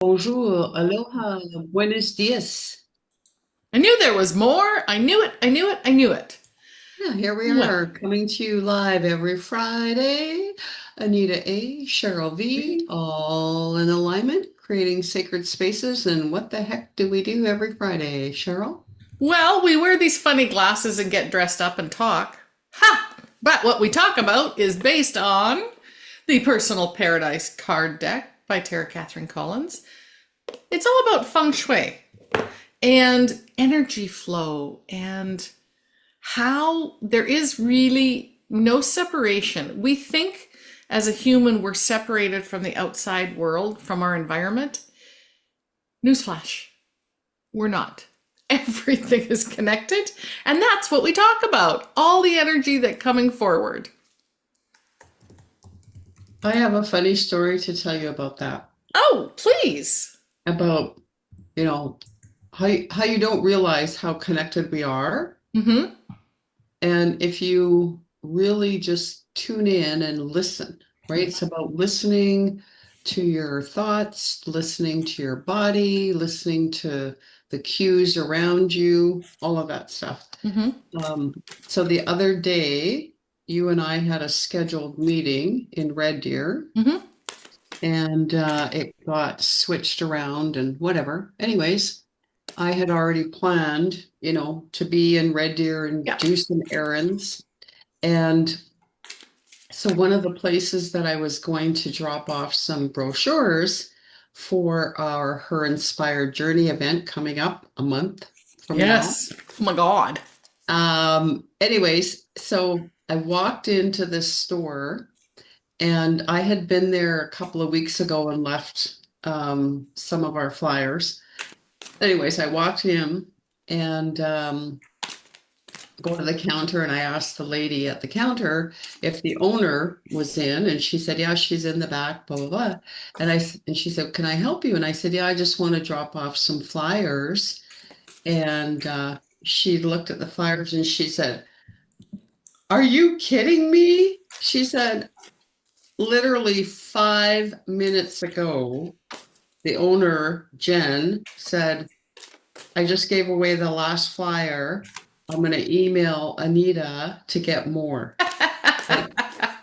Bonjour, aloha, buenos dias. I knew there was more. I knew it. I knew it. I knew it. Yeah, here we Well, are coming to you live every Friday. Anita A, Cheryl V, all in alignment, creating sacred spaces. And what the heck do we do every Friday, Cheryl? we wear these funny glasses and get dressed up and talk. Ha! But what we talk about is based on the Personal Paradise card deck by Tara Catherine Collins. It's all about feng shui and energy flow and how there is really no separation. We think as a human we're separated from the outside world, from our environment. Newsflash, we're not. Everything is connected, and that's what we talk about. All the energy that coming forward. I have a funny story to tell you about that. Oh, please. About, you know, how you don't realize how connected we are. Mm-hmm. And if you really just tune in and listen, right? It's about listening to your thoughts, listening to your body, listening to the cues around you, all of that stuff. Mm-hmm. So the other day, you and I had a scheduled meeting in Red Deer, Mm-hmm. and it got switched around and whatever. Anyways, I had already planned, to be in Red Deer and Yeah. do some errands. And so one of the places that I was going to drop off some brochures for our Her Inspired Journey event coming up a month from now. Yes. Oh my God. Anyways, so I walked into this store and I had been there a couple of weeks ago and left some of our flyers. Anyways, I walked in and go to the counter and I asked the lady at the counter if the owner was in, and she said, "Yeah, she's in the back, blah blah blah." And she said, "Can I help you?" And I said, "Yeah, I just want to drop off some flyers." And she looked at the flyers and she said, "Are you kidding me?" She said, "Literally 5 minutes ago, the owner, Jen, said, I just gave away the last flyer. I'm going to email Anita to get more." Like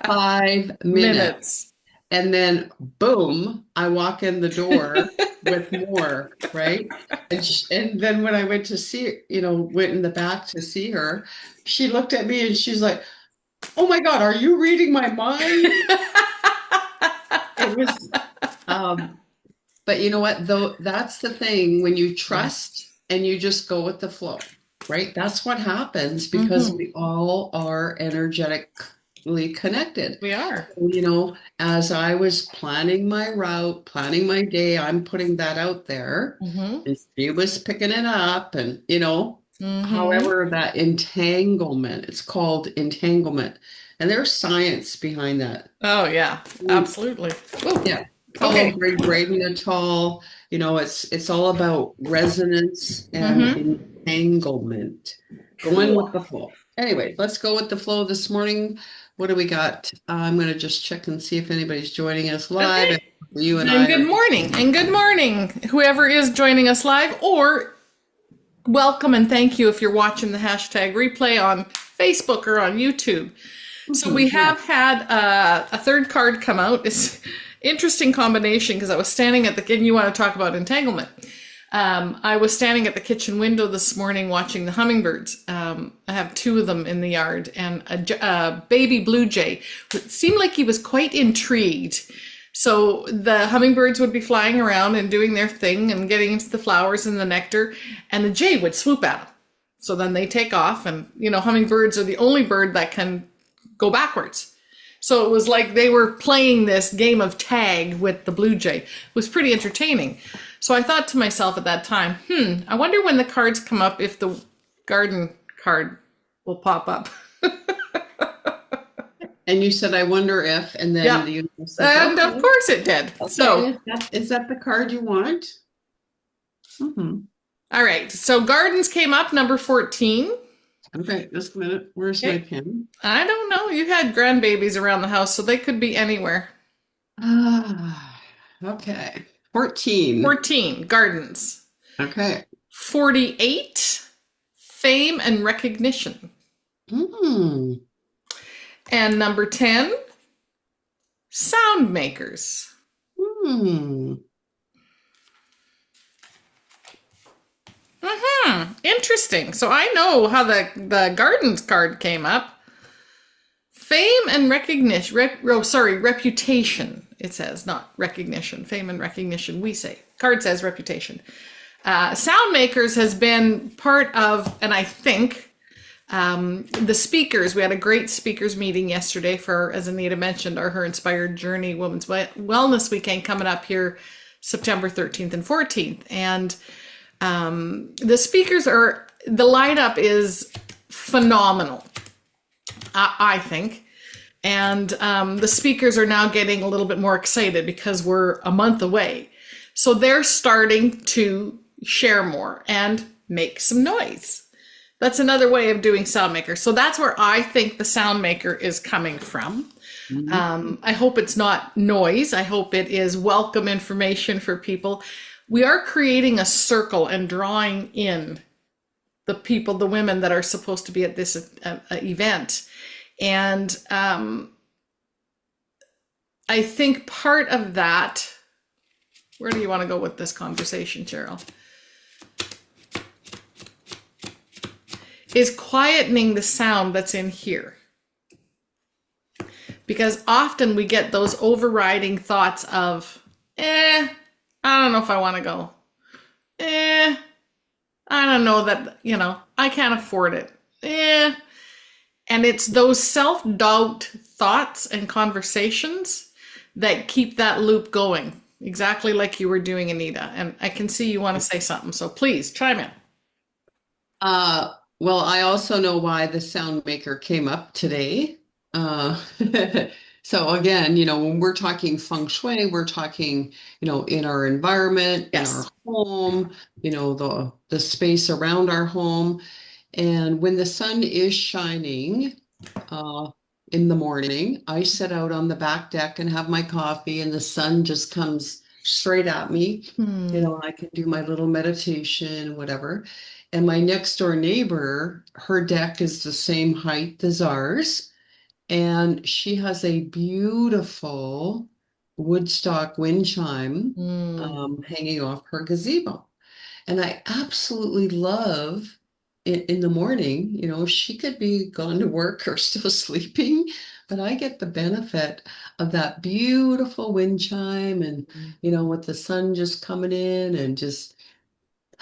5 minutes. Minutes. And then, boom, I walk in the door with more, right? And then when I went to see, went in the back to see her, she looked at me and she's like, "Oh my God, are you reading my mind?" It was, um, but you know what, though, that's the thing when you trust and you just go with the flow, right? That's what happens because Mm-hmm. we all are energetically connected. We are. As I was planning my route, planning my day, I'm putting that out there. Mm-hmm. And she was picking it up. And, Mm-hmm. however, that entanglement, it's called entanglement. And there's science behind that. Oh yeah. Absolutely. Ooh. Yeah. Follow Okay. Greg Braden et al. It's all about resonance and Mm-hmm. entanglement. Going with Cool. the flow. Anyway, let's go with the flow this morning. What do we got? I'm going to just check and see if anybody's joining us live. If Okay. you and Then I good are. morning and good morning, whoever is joining us live, or welcome and thank you if you're watching the hashtag replay on Facebook or on YouTube. So we Mhm, yeah. have had a third card come out. It's interesting combination because I was standing at the, and you want to talk about entanglement. I was standing at the kitchen window this morning watching the hummingbirds. I have two of them in the yard, and a baby blue jay. It seemed like he was quite intrigued. So the hummingbirds would be flying around and doing their thing and getting into the flowers and the nectar, and the jay would swoop at them. So then they take off, and hummingbirds are the only bird that can go backwards. So it was like they were playing this game of tag with the blue jay. It was pretty entertaining. So I thought to myself at that time, I wonder when the cards come up if the garden card will pop up. And you said, "I wonder if," and then Yeah. the universe says, And "Okay, of course it did. okay, So, is that the card you want?" Hmm. all right. So gardens came up, number 14. Okay, just a minute. Where's my Okay. pen? I don't know. You had grandbabies around the house, so they could be anywhere. Ah, okay. 14. 14, gardens. Okay. 48, fame and recognition. Hmm. And number 10, sound makers. Hmm. Interesting. So I know how the gardens card came up. Fame and recognition. Reputation. It says, not recognition. Fame and recognition, we say. Card says reputation. Sound makers has been part of, and I think the speakers. We had a great speakers meeting yesterday for, as Anita mentioned, Her Inspired Journey Women's Wellness Weekend coming up here September 13th and 14th. And the speakers are, the lineup is phenomenal, I think. And the speakers are now getting a little bit more excited because we're a month away. So they're starting to share more and make some noise. That's another way of doing sound maker. So that's where I think the sound maker is coming from. I hope it's not noise. I hope it is welcome information for people. We are creating a circle and drawing in the people, the women that are supposed to be at this event. And I think part of that, where do you want to go with this conversation, Cheryl? Is quietening the sound that's in here. Because often we get those overriding thoughts of, I don't know if I want to go. I don't know that, I can't afford it. And it's those self-doubt thoughts and conversations that keep that loop going, exactly like you were doing, Anita. And I can see you want to say something, so please chime in. Well, I also know why the sound maker came up today. Uh, so again, when we're talking feng shui, we're talking, in our environment, in our Yes. home, the space around our home. And when the sun is shining, in the morning, I sit out on the back deck and have my coffee, and the sun just comes straight at me. I can do my little meditation, whatever. And my next door neighbor, her deck is the same height as ours, and she has a beautiful woodstock wind chime hanging off her gazebo. And I absolutely love in the morning, she could be gone to work or still sleeping, but I get the benefit of that beautiful wind chime and, with the sun just coming in and just,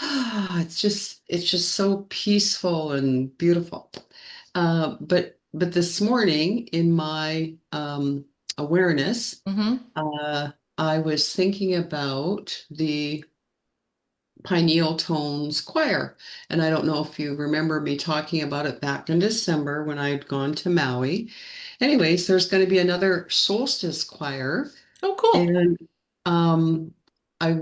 it's just so peaceful and beautiful. But this morning in my awareness, Mm-hmm. I was thinking about the Pineal Tones Choir. And I don't know if you remember me talking about it back in December when I had gone to Maui. Anyways, there's going to be another solstice choir, Oh, cool. and um, I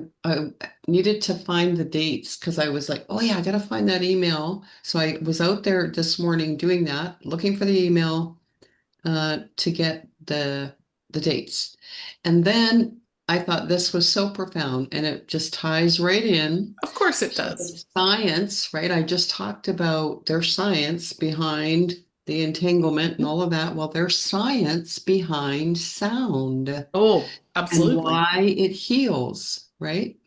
needed to find the dates because I was like, oh yeah, I got to find that email. So I was out there this morning doing that, looking for the email to get the dates. And then I thought this was so profound, and it just ties right in. Of course it So does. the science, right? I just talked about their science behind the entanglement and all of that. Well, there's science behind sound Oh, and absolutely. why it heals, right?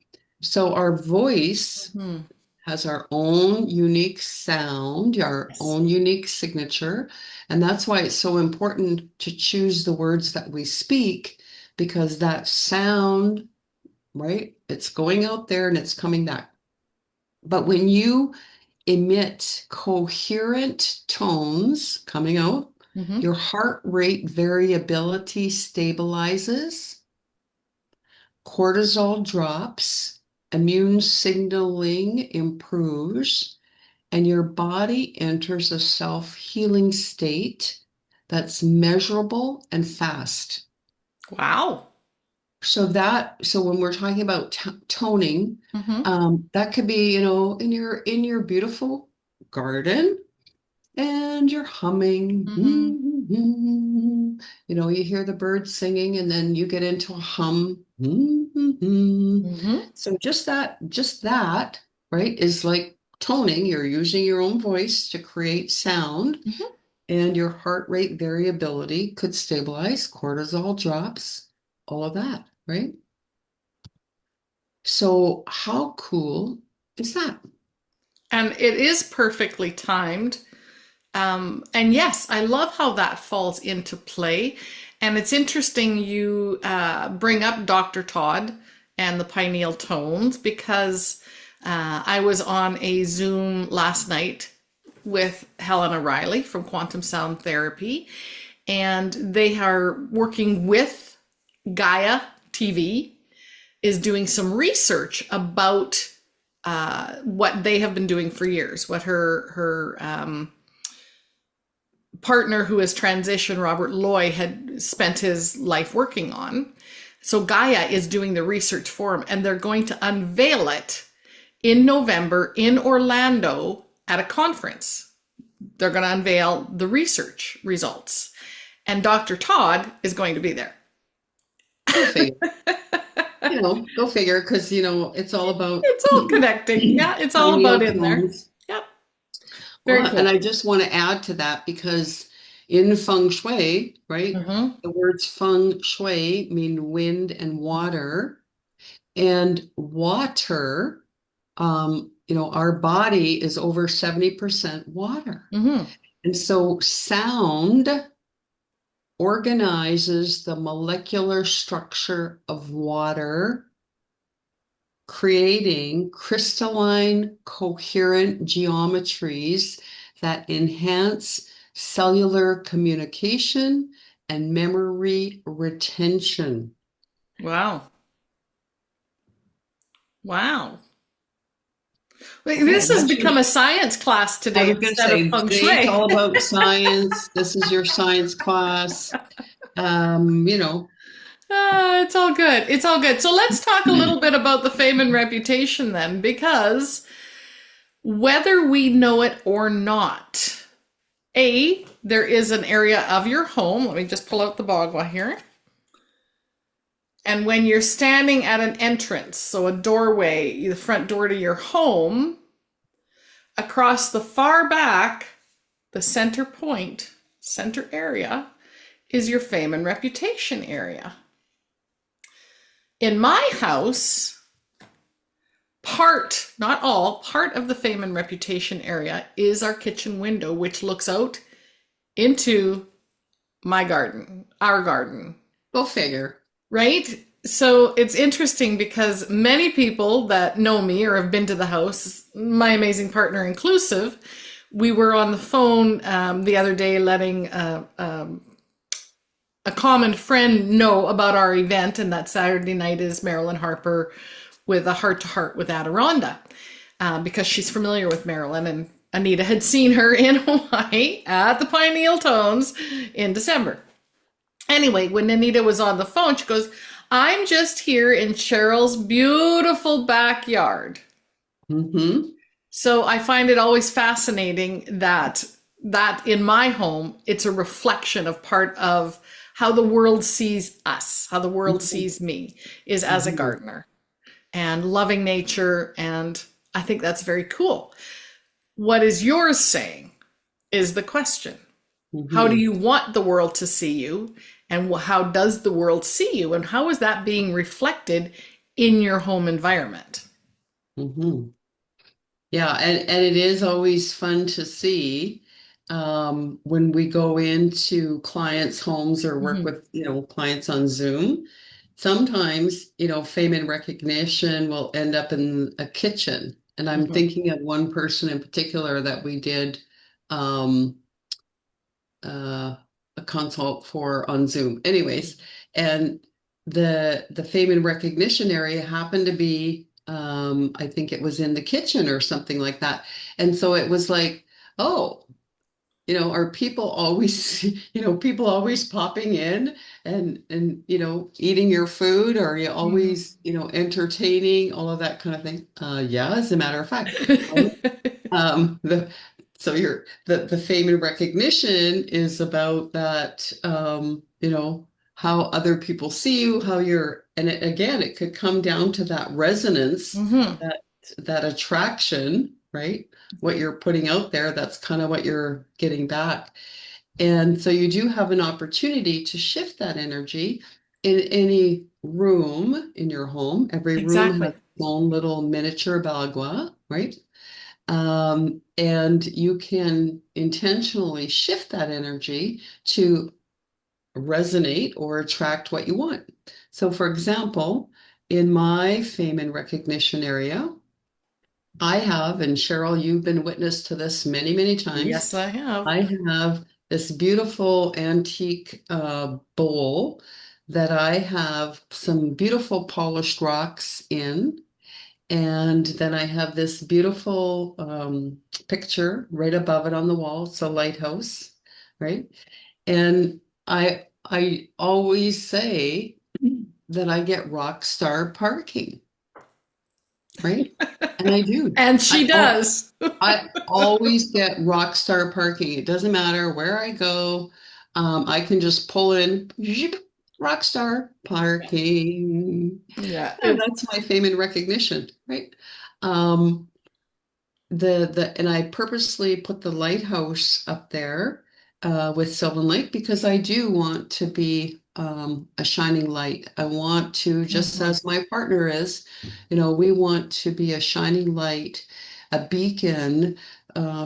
So our voice Hmm. has our own unique sound, our Yes. own unique signature. And that's why it's so important to choose the words that we speak, because that sound, right? It's going out there and it's coming back. But when you emit coherent tones coming out, Mm-hmm. your heart rate variability stabilizes, cortisol drops, immune signaling improves, and your body enters a self-healing state that's measurable and fast. Wow. So when we're talking about toning, Mm-hmm. that could be, in your beautiful garden, and you're humming. Mm-hmm. You hear the birds singing, and then you get into a hum. Mhm. Hmm. So just that, right, is like toning. You're using your own voice to create sound, Hmm. and your heart rate variability could stabilize, cortisol drops, all of that, right? So how cool is that? And it is perfectly timed. And yes, I love how that falls into play. And it's interesting you bring up Dr. Todd and the pineal tones because I was on a Zoom last night with Helena Riley from Quantum Sound Therapy, and they are working with Gaia TV, is doing some research about what they have been doing for years, what her partner who has transitioned, Robert Loy, had spent his life working on. So Gaia is doing the research for him, and they're going to unveil it in November in Orlando at a conference. They're going to unveil the research results, and Dr. Todd is going to be there. Go figure. Go figure, because it's all about It's all connecting. Yeah, it's all about pineal in there. tones. Yep. Very Well, and cool. I just want to add to that because in Feng Shui, right, Mm-hmm. the words Feng Shui mean wind and water. And water, our body is over 70% water. Mm-hmm. And so sound organizes the molecular structure of water, creating crystalline, coherent geometries that enhance cellular communication and memory retention. Wow. Wow. Okay, This and has that become should, a science class I today was going to instead of say, feng today it's shui. all about science. This is your science class. You know, It's all good. It's all good. So let's talk a little bit about the fame and reputation then, because whether we know it or not, there is an area of your home. Let me just pull out the Bagua here. And when you're standing at an entrance, so a doorway, the front door to your home, across the far back, the center point, center area, is your fame and reputation area. In my house, not all, part of the fame and reputation area is our kitchen window, which looks out into my garden, our garden, go figure. right? So it's interesting because many people that know me or have been to the house, my amazing partner inclusive, we were on the phone the other day letting a common friend know about our event, and that Saturday night is Marilyn Harper with a heart to heart with Adironda, because she's familiar with Marilyn, and Anita had seen her in Hawaii at the Pineal Tones in December. Anyway, when Anita was on the phone, she goes, "I'm just here in Cheryl's beautiful backyard." Hmm. So I find it always fascinating that in my home, it's a reflection of part of how the world sees us, how the world sees me, is as a Hmm. gardener and loving nature. And I think that's very cool. What is yours saying is the question. How do Hmm. you want the world to see you? And how does the world see you? And how is that being reflected in your home environment? Hmm. Yeah, and it is always fun to see when we go into clients' homes or work Mhm. with, clients on Zoom. Sometimes, fame and recognition will end up in a kitchen. And I'm Mhm. thinking of one person in particular that we did um, uh, a consult for on Zoom. Anyways, and the fame and recognition area happened to be, I think it was in the kitchen or something like that. And so it was like, oh, are people always, people always popping in and eating your food? Or are you Mhm. always, entertaining, all of that kind of thing? Yeah, as a matter of fact. Right? The so the fame and recognition is about that, how other people see you, how you're, and again, it could come down to that resonance, Hmm. that that attraction, right? What you're putting out there, that's kind of what you're getting back. And so you do have an opportunity to shift that energy in any room in your home. Every room has Exactly. its own little miniature bagua, right? And you can intentionally shift that energy to resonate or attract what you want. So, for example, in my fame and recognition area, I have, and Cheryl, you've been witness to this many, many times. Yes, I have. I have this beautiful antique bowl that I have some beautiful polished rocks in. And then I have this beautiful picture right above it on the wall. It's a lighthouse, right? And I always say that I get rock star parking, right? And I do. And she I al- does. I always get rock star parking. It doesn't matter where I go. I can just pull in, zip, rock star parking. Yeah. Yeah, that's my fame and recognition, right? Um, the and I purposely put the lighthouse up there with Sylvan Lake because I do want to be a shining light. I want to, just Mhm. as my partner is, we want to be a shining light, a beacon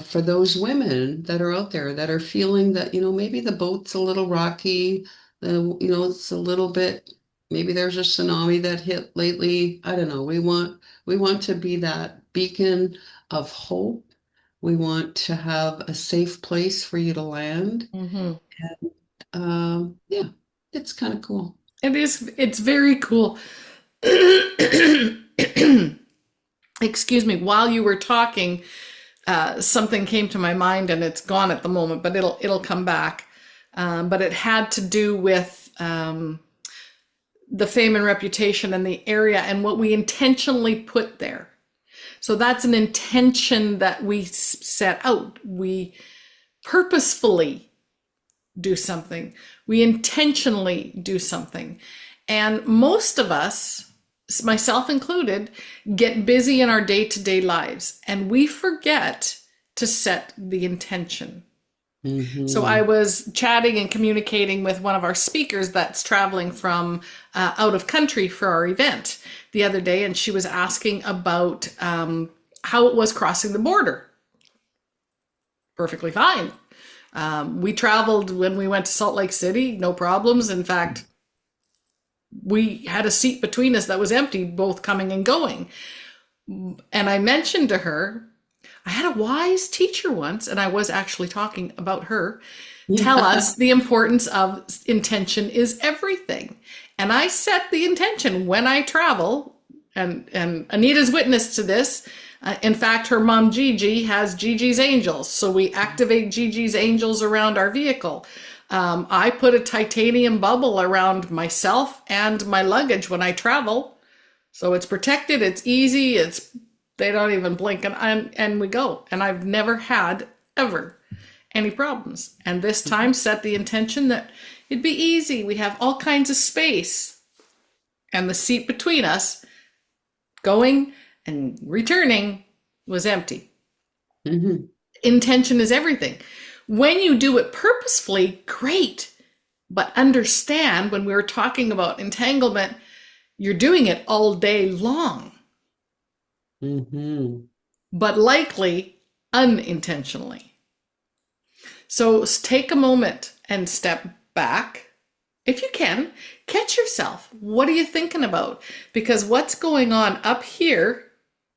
for those women that are out there that are feeling that, maybe the boat's a little rocky, it's a little bit, maybe there's a tsunami that hit lately. I don't know. We want to be that beacon of hope. We want to have a safe place for you to land. Mhm. Yeah, it's kind of cool. It is, it's very cool. Excuse me, while you were talking, something came to my mind and it's gone at the moment, but it'll come back. But it had to do with the fame and reputation and the area and what we intentionally put there. So that's an intention that we set out. We purposefully do something. We intentionally do something. And most of us, myself included, get busy in our day to day lives and we forget to set the intention. So I Hmm. was chatting and communicating with one of our speakers that's traveling from out of country for our event the other day, and she was asking about how it was crossing the border. Perfectly fine. We traveled when we went to Salt Lake City, no problems. In fact, we had a seat between us that was empty, both coming and going. And I mentioned to her, I had a wise teacher once, and I was actually talking about her, tell Yeah. us the importance of intention is everything. And I set the intention when I travel, and Anita's witness to this. In fact, her mom Gigi has Gigi's angels, so we activate Gigi's angels around our vehicle. I put a titanium bubble around myself and my luggage when I travel, so it's protected, it's easy, it's they don't even blink, and we go. And I've never had ever any problems. And this time set the intention that it'd be easy. We have all kinds of space. And the seat between us, going and returning, was empty. Hmm. Intention is everything. When you do it purposefully, great. But understand when we were talking about entanglement, you're doing it all day long, Hmm. but likely unintentionally. So take a moment and step back. If you can, catch yourself. What are you thinking about? Because what's going on up here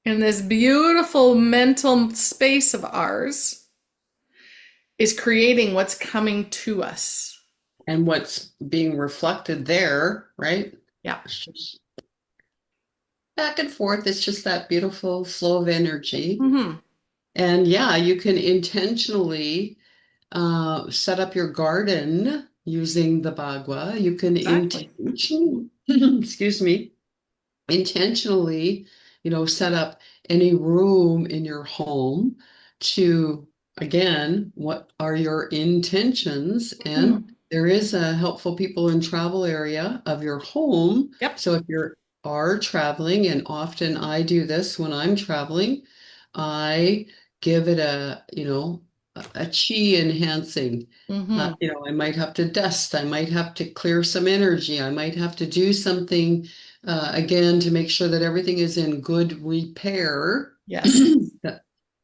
in this beautiful mental space of ours is creating what's coming to us. And what's being reflected there, right? Yeah. It's just back and forth. It's just that beautiful flow of energy. Mm-hmm. And yeah, you can intentionally set up your garden using the bagua. You can Exactly. intentionally, excuse me, intentionally, set up any room in your home to, again, what are your intentions Mm-hmm. and there is a helpful people in travel area of your home. Yep. So if you are traveling, and often I do this when I'm traveling, I give it a chi enhancing. Mm-hmm. I might have to dust, I might have to clear some energy, I might have to do something again to make sure that everything is in good repair. Yes.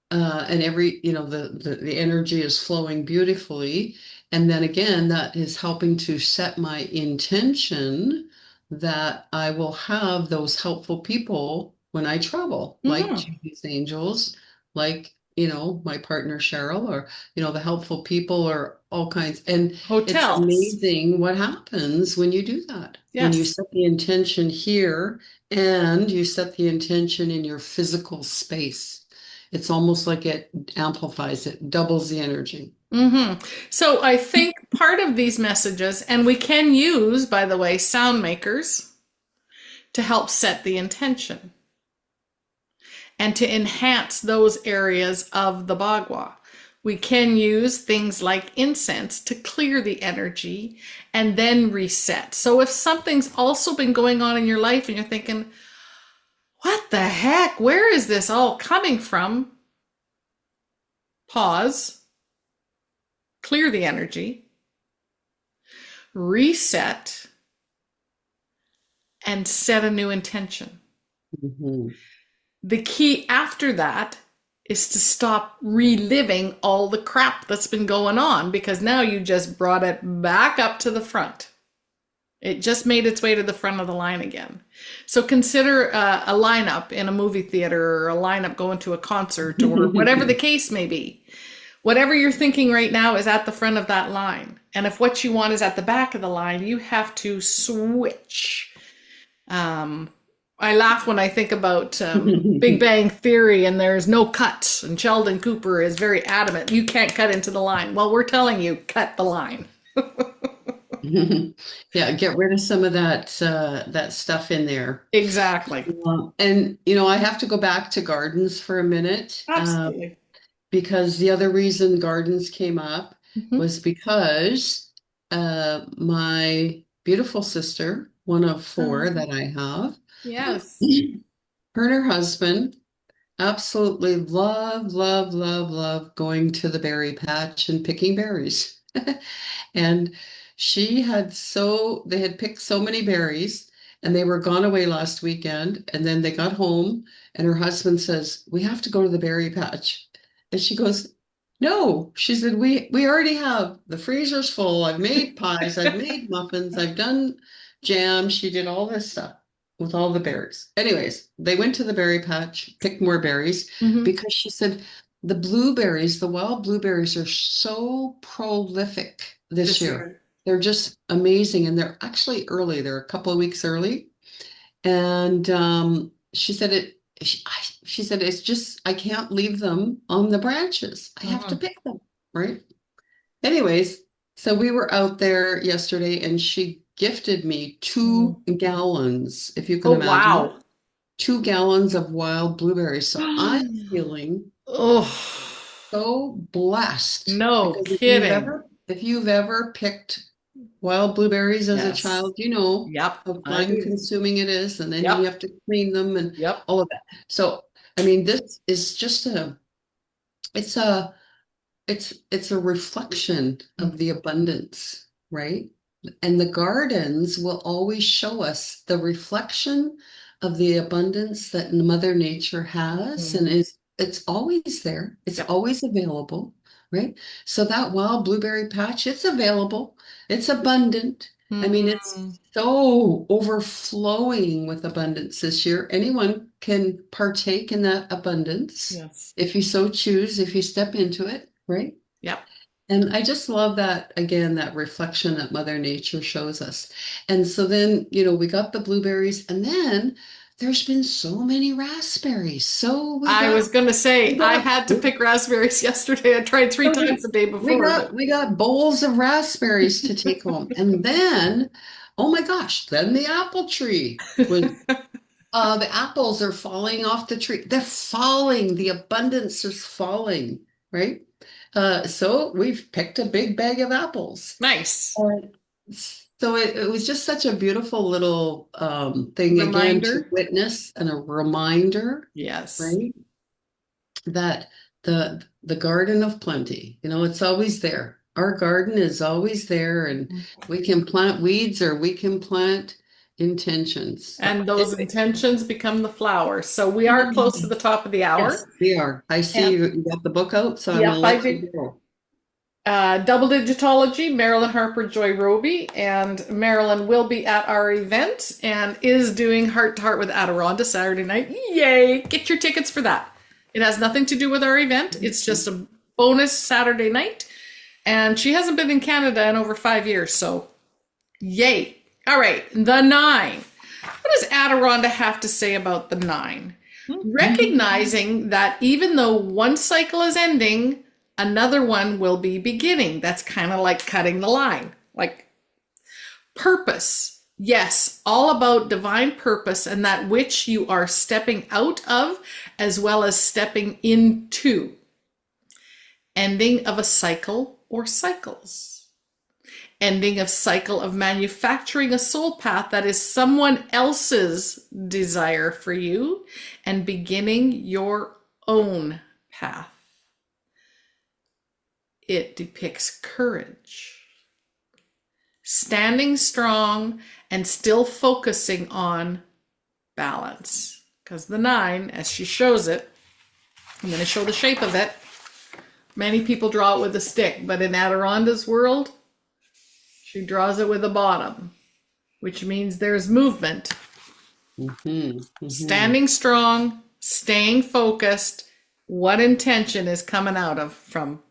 And the energy is flowing beautifully. And then again, that is helping to set my intention that I will have those helpful people when I travel, like Mm-hmm. Judy's Angels, like, my partner Cheryl, or, the helpful people, or all kinds. And it's Hotels. amazing what happens when you do that. When you Yes. set the intention here and you set the intention in your physical space. It's almost like it amplifies it, doubles the energy. Mm-hmm. So I think part of these messages, and we can use, by the way, sound makers to help set the intention and to enhance those areas of the bagua. We can use things like incense to clear the energy and then reset. So if something's also been going on in your life and you're thinking, what the heck? Where is this all coming from? Pause, clear the energy, reset, and set a new intention. Mhm. The key after that is to stop reliving all the crap that's been going on because now you just brought it back up to the front. It just made its way to the front of the line again. So consider a lineup in a movie theater or a lineup going to a concert or whatever the case may be. Whatever you're thinking right now is at the front of that line. And if what you want is at the back of the line, you have to switch. Um, I laugh when I think about Big Bang Theory and there's no cuts, and Sheldon Cooper is very adamant you can't cut into the line. Well, we're telling you, cut the line. Yeah, get rid of some of that stuff in there. Exactly. And I have to go back to gardens for a minute, Absolutely. because the other reason gardens came up Mm-hmm. was because my beautiful sister, one of four that I have, Yes. her and her husband absolutely love, love, love, love going to the berry patch and picking berries. And they had picked so many berries, and they were gone away last weekend. And then they got home, and her husband says, "We have to go to the berry patch." And she goes, "No." She said, "We already have the freezer's full. I've made pies, I've made muffins, I've done jam." She did all this stuff with all the berries. Anyways, they went to the berry patch, picked more berries, Mm-hmm. because she said the blueberries, the wild blueberries, are so prolific this This year. year. They're just amazing, and they're actually early. They're a couple of weeks early. And she said she said it's just I can't leave them on the branches. I have to Mm-hmm. pick them, right? Anyways, so we were out there yesterday, and she gifted me Mm. 2 gallons, if you can Oh, imagine it, wow. 2 gallons of wild blueberries. So I'm feeling Oh, so blessed, no because kidding. if you've ever picked wild blueberries as a Yes. child, you know Yep. how I time do. consuming it is, and then you Yep. have to clean them and Yep. all of that. So, I mean, this is just it's a it's a reflection of the abundance, right? And the gardens will always show us the reflection of the abundance that Mother Nature has, and Mm-hmm. it's always there. It's Yep. always available, right? So that wild blueberry patch, it's available. It's abundant. I mean, it's Mm-hmm. so overflowing with abundance this year. Anyone can partake in that abundance Yes. if you so choose, if you step into it, right? Yep. And I just love that, again, that reflection that Mother Nature shows us. And so then, we got the blueberries, and then there's been so many raspberries. So we I got, was gonna say we I got, had to pick raspberries yesterday. I tried three times the day we before, got, but we got bowls of raspberries to take home. And then, oh my gosh, then the apple tree was, the apples are falling off the tree. They're falling. The abundance is falling, right? So we've picked a big bag of apples. Nice. Uh, so it was just such a beautiful little thing again to Reminder. witness and a reminder, Yes. right? That the garden of plenty, it's always there. Our garden is always there, and we can plant weeds or we can plant intentions. So And those anyway, intentions become the flowers. So we are close to the top of the yes, hour. we are. I see And you got the book out, so I'm going yep, to I let do. you go. Double Digitology, Marilyn Harper, Joy Roby, and Marilyn will be at our event and is doing Heart to Heart with Adironda Saturday night. Yay! Get your tickets for that. It has nothing to do with our event. It's just a bonus Saturday night. And she hasn't been in Canada in over 5 years, so yay. All right, the nine. What does Adironda have to say about the nine? Recognizing that even though one cycle is ending, another one will be beginning. That's kind of like cutting the line. Like purpose. Yes, all about divine purpose and that which you are stepping out of as well as stepping into. Ending of a cycle or cycles. Ending of cycle of manufacturing a soul path that is someone else's desire for you and beginning your own path. It depicts courage, standing strong and still focusing on balance. Because the nine, as she shows it, I'm going to show the shape of it. Many people draw it with a stick, but in Adironda's world, she draws it with a bottom, which means there's movement. Standing strong, staying focused. What intention is coming out of from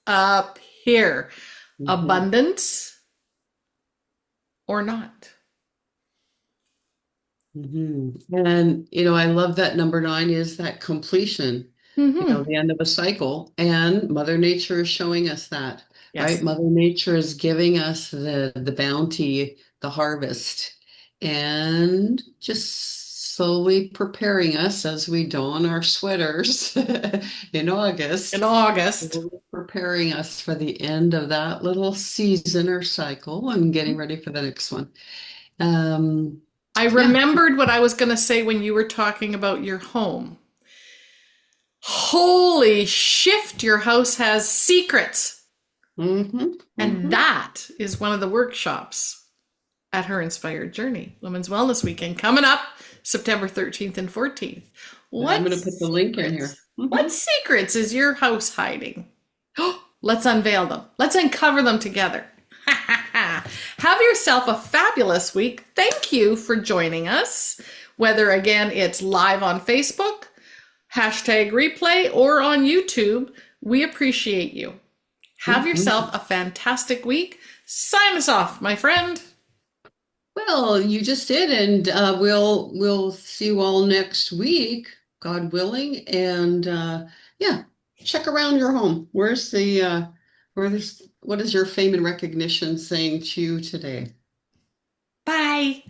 up here? Abundance or not? And, I love that number nine is that completion, the end of a cycle. And Mother Nature is showing us that, right? Yes. Mother Nature is giving us the bounty, the harvest, and just slowly preparing us as we don our sweaters in In August, August. slowly preparing us for the end of that little season or cycle and getting ready for the next one. Um, I yeah. remembered what I was going to say when you were talking about your home. Holy shift, your house has secrets. And that is one of the workshops at her Inspired Journey, Women's Wellness Weekend, coming up September 13th and 14th. I'm going to put the link in here. What secrets is your house hiding? Let's unveil them. Let's uncover them together. Have yourself a fabulous week. Thank you for joining us, whether again it's live on Facebook, hashtag replay, or on YouTube. We appreciate you. Have yourself a fantastic week. Sign us off, my friend. Well, you just did, and we'll see you all next week, God willing. And yeah, check around your home. What is your fame and recognition saying to you today? Bye.